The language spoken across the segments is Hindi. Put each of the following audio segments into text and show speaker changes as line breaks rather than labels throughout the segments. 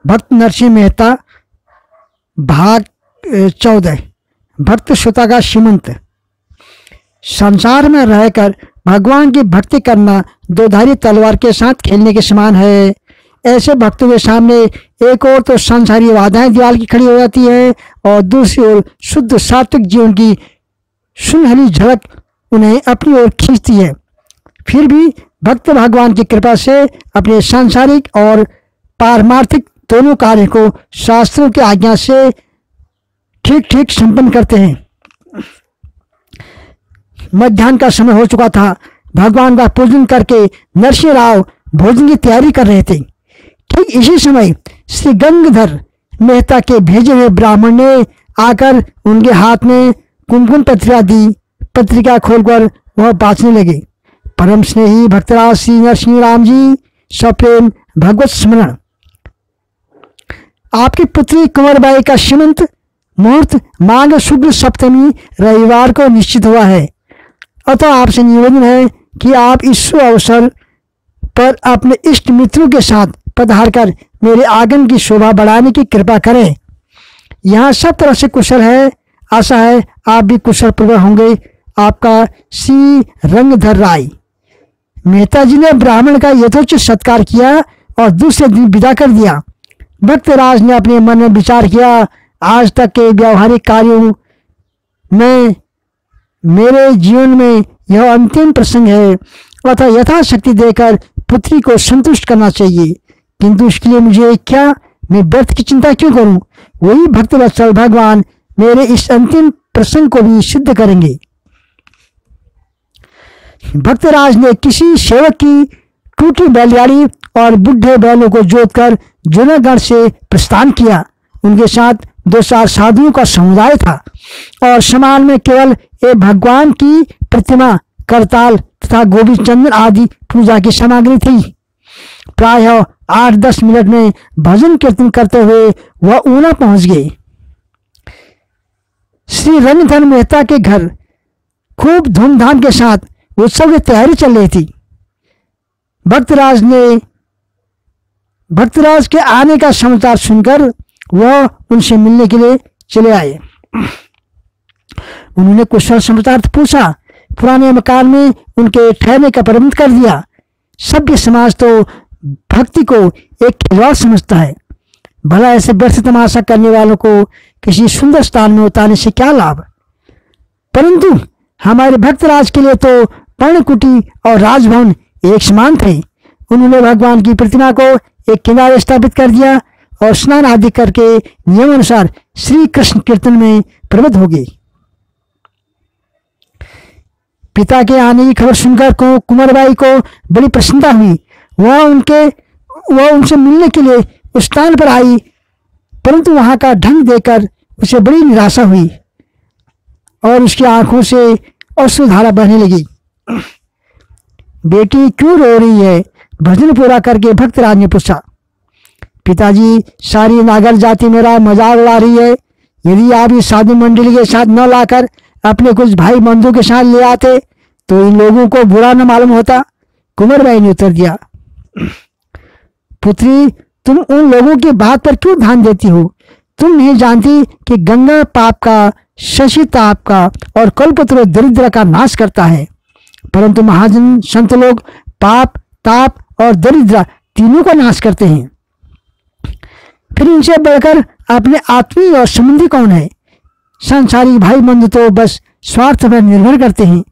भक्त नरसिंह मेहता, भाग 14। भक्त श्रोता का श्रीमंत। संसार में रहकर भगवान की भक्ति करना दोधारी तलवार के साथ खेलने के समान है। ऐसे भक्तों के सामने एक ओर तो संसारी बाधाएं दीवार की खड़ी हो जाती है और दूसरी ओर शुद्ध सात्विक जीवन की सुनहरी झलक उन्हें अपनी ओर खींचती है। फिर भी भक्त भगवान की कृपा से अपने सांसारिक और पारमार्थिक दोनों कार्य को शास्त्रों की आज्ञा से ठीक ठीक संपन्न करते हैं। मध्याह्न का समय हो चुका था। भगवान का पूजन करके नरसिंह राव भोजन की तैयारी कर रहे थे। ठीक इसी समय श्री गंगाधर मेहता के भेजे हुए ब्राह्मण ने आकर उनके हाथ में कुमकुम पत्रिका दी। पत्रिका खोलकर वह बाँचने लगे। परम स्नेही भक्तराज श्री नरसिंह राम जी, सप्रेम भगवत स्मरण। आपकी पुत्री कुंवरबाई का श्रीमंत मुहूर्त माघ शुक्ल सप्तमी रविवार को निश्चित हुआ है। अतः आपसे निवेदन है कि आप इस शुभ अवसर पर अपने इष्ट मित्रों के साथ पधारकर मेरे आगमन की शोभा बढ़ाने की कृपा करें। यहाँ सब तरह से कुशल है। आशा है आप भी कुशल पूर्वक होंगे। आपका श्री रंगधर राय। मेहता जी ने ब्राह्मण का यथोचित सत्कार किया और दूसरे दिन विदा कर दिया। भक्तराज ने अपने मन में विचार किया, आज तक के व्यावहारिक कार्यों में मेरे जीवन में यह अंतिम प्रसंग है, अतः यथाशक्ति देकर पुत्री को संतुष्ट करना चाहिए। किंतु इसके लिए मुझे क्या, मैं व्यर्थ की चिंता क्यों करूं? वही भक्तवत्सल भगवान मेरे इस अंतिम प्रसंग को भी सिद्ध करेंगे। भक्तराज ने किसी सेवक की टूटी बैलगाड़ी और बुढ़े बैलों को जोतकर जूनागढ़ से प्रस्थान किया। उनके साथ 2-4 साधुओं का समुदाय था और सामान में केवल एक भगवान की प्रतिमा, करताल तथा गोविंद चंद्र आदि पूजा की सामग्री थी। प्रायः 8-10 मिनट में भजन कीर्तन करते हुए वह ऊना पहुंच गए। श्री रंगधर मेहता के घर खूब धूमधाम के साथ उत्सव की तैयारी चल रही थी। भक्तराज के आने का समाचार सुनकर वह उनसे मिलने के लिए चले आए। उन्होंने कुशल समाचार पूछा। पुराने मकान में उनके ठहरने का प्रबंध कर दिया। सभ्य समाज तो भक्ति को एक खिलवाड़ समझता है। भला ऐसे व्यर्थ तमाशा करने वालों को किसी सुंदर स्थान में उतारने से क्या लाभ? परंतु हमारे भक्तराज के लिए तो पर्णकुटी और राजभवन एक समान थे। उन्होंने भगवान की प्रतिमा को एक किनारे स्थापित कर दिया और स्नान आदि करके नियमानुसार श्री कृष्ण कीर्तन में प्रवृत्त हो गए। पिता के आने की खबर सुनकर कुंवरबाई को बड़ी प्रसन्नता हुई। वह उनसे मिलने के लिए उस स्थान पर आई, परंतु वहां का ढंग देखकर उसे बड़ी निराशा हुई और उसकी आंखों से अश्रुधारा बहने लगी। बेटी क्यों रो रही है? भजन पूरा करके भक्तराज ने पूछा। पिताजी, सारी नागर जाति मेरा मजाक उड़ा रही है। यदि आप इस साधु मंडली के साथ न लाकर अपने कुछ भाई बंधु के साथ ले आते तो इन लोगों को बुरा न मालूम होता। कुंवरबाई ने उत्तर दिया, पुत्री, तुम उन लोगों की बात पर क्यों ध्यान देती हो? तुम नहीं जानती कि गंगा पाप का, शशि ताप का और कल्पतरु दरिद्र का नाश करता है, परंतु महाजन संत लोग पाप, ताप और दरिद्र तीनों का नाश करते हैं। फिर इनसे बढ़कर अपने आत्मीय और संबंधी कौन है? संसारी भाई बंधु तो बस स्वार्थ पर निर्भर करते हैं।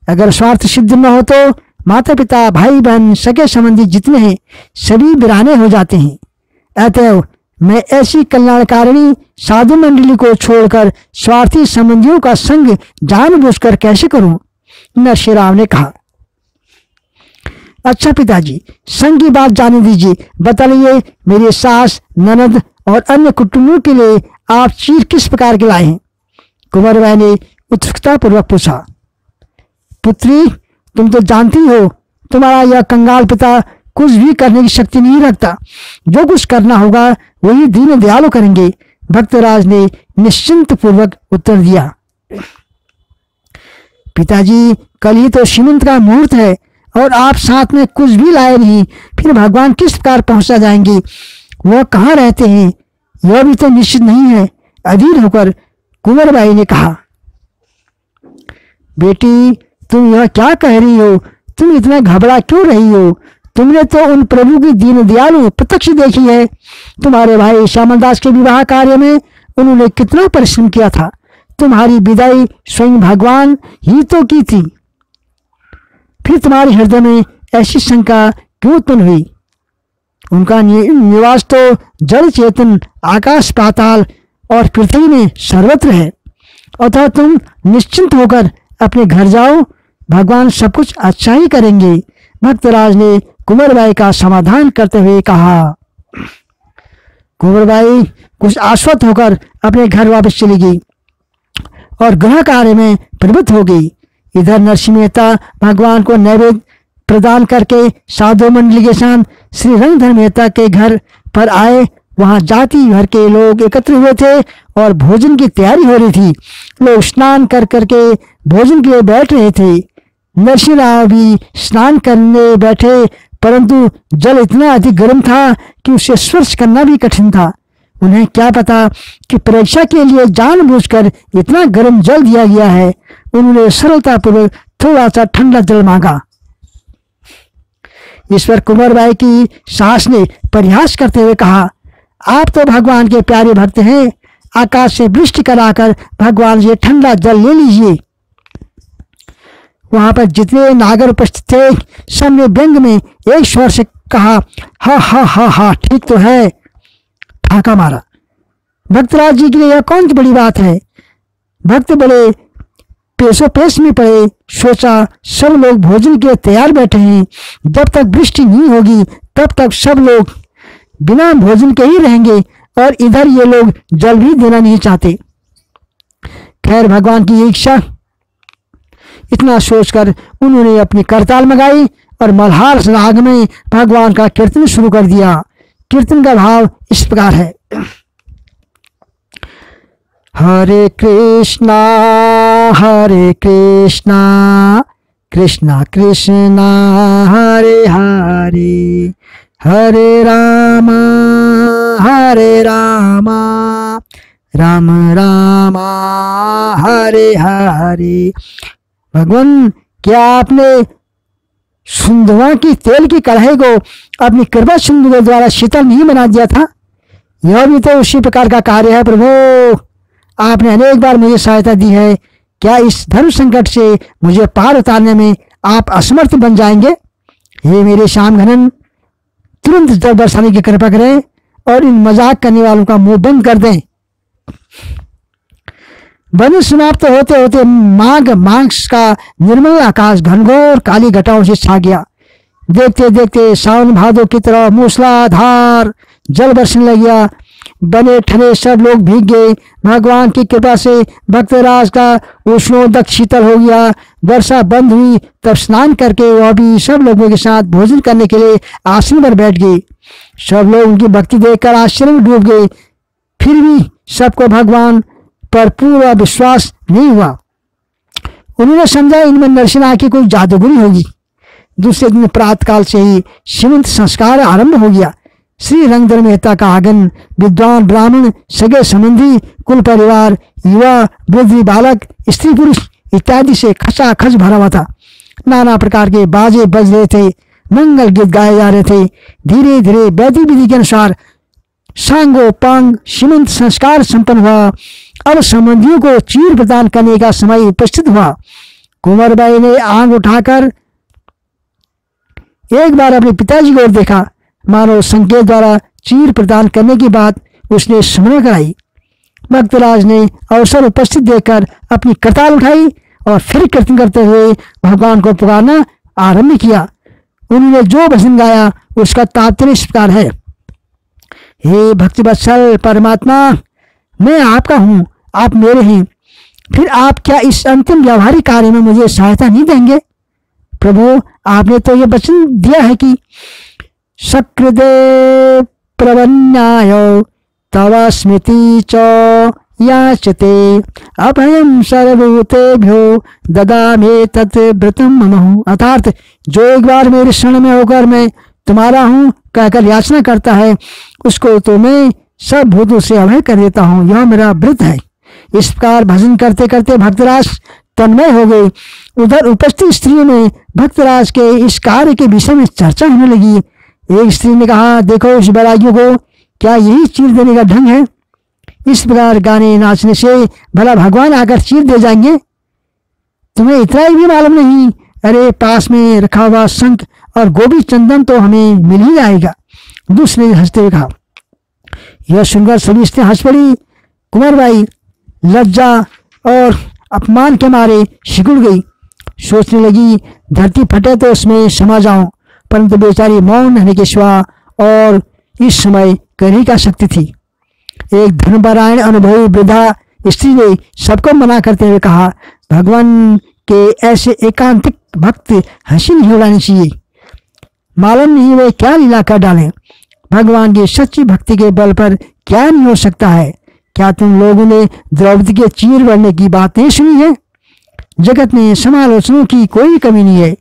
अगर स्वार्थ सिद्ध न हो तो माता पिता, भाई बहन, सगे संबंधी जितने हैं सभी वीराने हो जाते हैं। अतएव मैं ऐसी कल्याणकारिणी साधु मंडली को छोड़कर स्वार्थी संबंधियों का संग जानबूझकर कैसे करूं? नरसिंह राव ने कहा। अच्छा पिताजी, संग की बात जाने दीजिए। बताइए, मेरे सास, ननद और अन्य कुटुंबों के लिए आप चीर किस प्रकार के लाए हैं? कुंवरबाई ने उत्सुकता पूर्वक पूछा। पुत्री, तुम तो जानती हो तुम्हारा यह कंगाल पिता कुछ भी करने की शक्ति नहीं रखता। जो कुछ करना होगा वही दीन दयालु करेंगे। भक्तराज ने निश्चिंत पूर्वक उत्तर दिया। पिताजी, कल ही तो श्रीमंत का मुहूर्त है और आप साथ में कुछ भी लाए नहीं, फिर भगवान किस प्रकार पहुंचा जाएंगे? वह कहाँ रहते हैं यह भी तो निश्चित नहीं है। अधीर होकर कुंवरबाई ने कहा, बेटी तुम यह क्या कह रही हो? तुम इतना घबरा क्यों रही हो? तुमने तो उन प्रभु की दीन दयालु प्रत्यक्ष देखी है। तुम्हारे भाई श्यामलदास के विवाह कार्य में उन्होंने कितना परिश्रम किया था। तुम्हारी विदाई स्वयं भगवान ही तो की थी। फिर तुम्हारे हृदय में ऐसी शंका क्यों उत्पन्न हुई? उनका निवास तो जड़ चेतन आकाश पाताल और पृथ्वी में सर्वत्र है। अतः तुम निश्चिंत होकर अपने घर जाओ, भगवान सब कुछ अच्छा ही करेंगे। भक्तराज ने कुंवरबाई का समाधान करते हुए कहा। कुंवरबाई कुछ आश्वस्त होकर अपने घर वापस चली गई और गृह कार्य में प्रवृत्त हो गई। इधर नरसिंह मेहता भगवान को नैवेद्य प्रदान करके साधु मंडली के साथ श्री रंगधर मेहता के घर पर आए। वहां जाति भर के लोग एकत्र हुए थे और भोजन की तैयारी हो रही थी। लोग स्नान कर करके भोजन के लिए बैठ रहे थे। नरसिंह राव भी स्नान करने बैठे, परंतु जल इतना अधिक गर्म था कि उसे स्पर्श करना भी कठिन था। उन्हें क्या पता कि परीक्षा के लिए जानबूझकर इतना गर्म जल दिया गया है। उन्होंने सरलतापूर्वक थोड़ा सा ठंडा जल मांगा। इस पर कुंवरबाई की सास ने परिहास करते हुए कहा, आप तो भगवान के प्यारे भक्त हैं, आकाश से वृष्टि कराकर भगवान से ठंडा जल ले लीजिए। वहां पर जितने नागर उपस्थित थे सबने व्यंग में एक स्वर से कहा, हा हा हा हा, ठीक तो है। ठाका मारा। भक्तराज जी के लिए यह कौन सी बड़ी बात है? भक्त बड़े पेशो पेश में पड़े। सोचा सब लोग भोजन के तैयार बैठे हैं, जब तक वृष्टि नहीं होगी तब तक सब लोग बिना भोजन के ही रहेंगे और इधर ये लोग जल भी देना नहीं चाहते। खैर भगवान की इच्छा। इतना सोचकर उन्होंने अपनी करताल मंगाई और मल्हार राग में भगवान का कीर्तन शुरू कर दिया। कीर्तन का भाव इस प्रकार है। हरे कृष्णा कृष्णा कृष्णा हरे हरे, हरे रामा राम रामा हरे हरे। भगवान, क्या आपने सुंदवा की तेल की कढ़ाई को अपनी कृपा सिंधु के द्वारा शीतल नहीं बना दिया था? यह भी तो उसी प्रकार का कार्य है प्रभु। आपने अनेक बार मुझे सहायता दी है। क्या इस धर्म संकट से मुझे पार उतारने में आप असमर्थ बन जाएंगे? हे मेरे श्याम घनन, तुरंत जल बरसाने की कृपा करें और इन मजाक करने वालों का मुंह बंद कर दें। बने समाप्त होते होते माघ मास का निर्मल आकाश घनघोर काली घटाओं से छा गया। देखते देखते सावन भादों की तरह मूसलाधार जल बरसने लग गया। बने ठने सब लोग भीग गए। भगवान की कृपा से भक्तराज का उष्णोदक शीतल हो गया। वर्षा बंद हुई तब स्नान करके वह भी सब लोगों के साथ भोजन करने के लिए आसन पर बैठ गए। सब लोग उनकी भक्ति देखकर आश्चर्य में डूब गए। फिर भी सबको भगवान पर पूरा विश्वास नहीं हुआ। उन्होंने समझा इनमें नरसिंह की कोई जादूगरी होगी। दूसरे दिन प्रातःकाल से ही सीमंत संस्कार आरंभ हो गया। श्री रंगधर मेहता का आगमन विद्वान ब्राह्मण सगे संबंधी कुल परिवार युवा वृद्ध बालक स्त्री पुरुष इत्यादि से खचाखच भरा हुआ था। नाना प्रकार के बाजे बज रहे थे, मंगल गीत गाए जा रहे थे। धीरे धीरे वैदिक विधि के अनुसार सांगोपांग सीमंत संस्कार संपन्न हुआ। अब संबंधियों को चीर प्रदान करने का समय उपस्थित हुआ। कुंवरबाई ने आंख उठाकर एक बार अपने पिताजी की ओर देखा। मानो संकेत द्वारा चीर प्रदान करने की बात उसने स्मरण कराई। भक्तराज ने अवसर उपस्थित देखकर अपनी करताल उठाई और फिर कीर्तन करते हुए भगवान को पुकारना आरंभ किया। उन्होंने जो भजन गाया उसका तात्पर्य इस प्रकार है। हे भक्तिवत्सल परमात्मा, मैं आपका हूँ, आप मेरे हैं। फिर आप क्या इस अंतिम व्यावहारिक कार्य में मुझे सहायता नहीं देंगे? प्रभु, आपने तो ये वचन दिया है कि सकृदे प्रवन्याय तव स्मृति च याचते अभयम सर्वभूतेभ्यो ददामे तत् व्रतम मम। अर्थात जो एक बार मेरे शरण में होकर मैं तुम्हारा हूँ कहकर याचना करता है, उसको तो मैं सब भूतों से अभय कर देता हूँ। यह मेरा व्रत है। इस प्रकार भजन करते करते भक्तराज तन्मय हो गए। उधर उपस्थित स्त्रियों में भक्तराज के इस कार्य के विषय में चर्चा होने लगी। एक स्त्री ने कहा, देखो इस बैरागियों को क्या यही चीर देने का ढंग है? इस प्रकार गाने नाचने से भला भगवान आकर चीर दे जाएंगे? तुम्हें इतना ही भी मालूम नहीं? अरे पास में रखा हुआ शंख और गोभी चंदन तो हमें मिल ही जाएगा। दूसरे ने हंसते हुए कहा। यह सुनकर सभी स्त्रियां हंस पड़ी। कुंवरबाई लज्जा और अपमान के मारे सिकुड़ गई। सोचने लगी, धरती फटे तो उसमें समा जाऊं, परंतु बेचारी मौन रहने के सिवा और इस समय कर ही क्या सकती थी। एक धर्मपरायण अनुभवी वृद्धा स्त्री ने सबको मना करते हुए कहा, भगवान के ऐसे एकांतिक भक्त हंसी नहीं उड़ानी चाहिए। मालूम नहीं वे क्या लीला कर डालें। भगवान की सच्ची भक्ति के बल पर क्या नहीं हो सकता है। क्या तुम लोगों ने द्रौपदी के चीर बढ़ने की बात नहीं सुनी है? जगत में समालोचनों की कोई कमी नहीं है।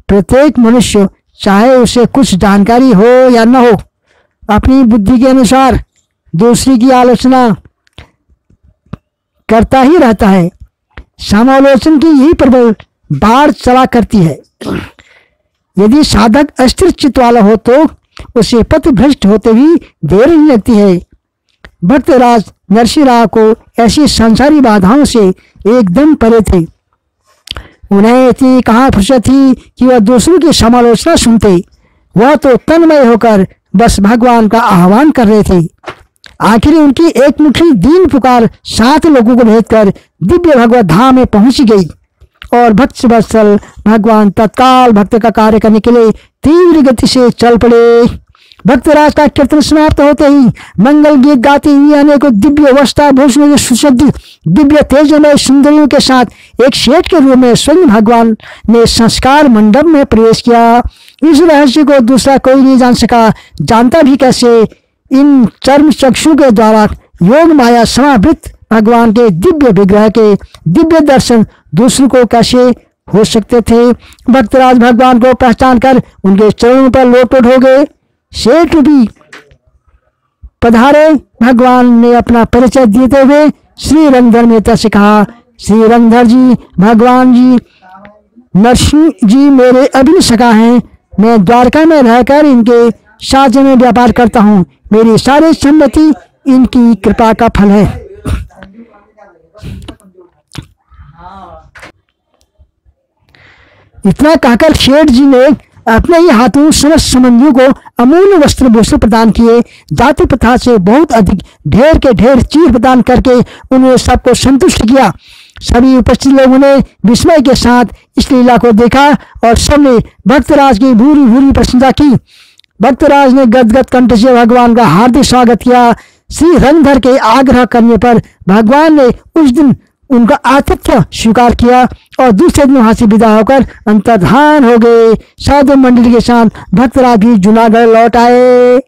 प्रत्येक मनुष्य चाहे उसे कुछ जानकारी हो या न हो, अपनी बुद्धि के अनुसार दूसरी की आलोचना करता ही रहता है। समालोचन की यही प्रबल बाढ़ चला करती है। यदि साधक अस्थिर चित्त वाला हो तो उसे पथ भ्रष्ट होते ही देर नहीं लगती है। भक्तराज नरसिंह राव को ऐसी संसारी बाधाओं से एकदम परे थे। उन्हें इतनी कहाँ फुर्सत थी कि वह दूसरों की समालोचना सुनते। वह तो तन्मय होकर बस भगवान का आह्वान कर रहे थे। आखिर उनकी एक मुट्ठी दीन पुकार 7 लोगों को भेजकर दिव्य भगवत धाम में पहुंच गई और भक्त वत्सल भगवान तत्काल भक्त का कार्य करने के लिए तीव्र गति से चल पड़े। भक्तराज का कीर्तन समाप्त होते ही मंगल गीत गाती हुई अनेकों दिव्य वस्त्र भूषण सुसज्जित दिव्य तेजमय सुंदरियों के साथ एक शेठ के रूप में स्वयं भगवान ने संस्कार मंडप में प्रवेश किया। इस रहस्य को दूसरा कोई नहीं जान सका। जानता भी कैसे? इन चर्म चक्षु के द्वारा योग माया समावृत भगवान के दिव्य विग्रह के दिव्य दर्शन दूसरों को कैसे हो सकते थे? भक्तराज भगवान को पहचान कर उनके चरणों पर लोटपोट हो गए। सेठ भी पधारे। भगवान ने अपना परिचय देते हुए श्री रंगधर मेहता से कहा, श्री रंगधर जी, भगवान जी नरसिंह जी मेरे अभिन्न सखा हैं। मैं द्वारका में रहकर इनके साझे में व्यापार करता हूँ। मेरी सारी सम्मति इनकी कृपा का फल है। इतना कहकर शेठ जी ने अपने ही हाथों समस्त संबंधियों को अमूल्य वस्त्र भूषण प्रदान किए। जाति प्रथा से बहुत अधिक ढेर के ढेर चीर प्रदान करके उन्होंने सबको संतुष्ट किया। सभी उपस्थित लोगों ने विस्मय के साथ इस लीला को देखा और सबने भक्तराज की भूरी भूरी प्रशंसा की। भक्तराज ने गदगद कंठ से भगवान का हार्दिक स्वागत किया। श्री रंगधर के आग्रह करने पर भगवान ने उस दिन उनका आतिथ्य स्वीकार किया और दूसरे दिन वहां से विदा होकर अंतर्धान हो गए। साधु मंडली के साथ भक्तराज भी जूनागढ़ लौट आए।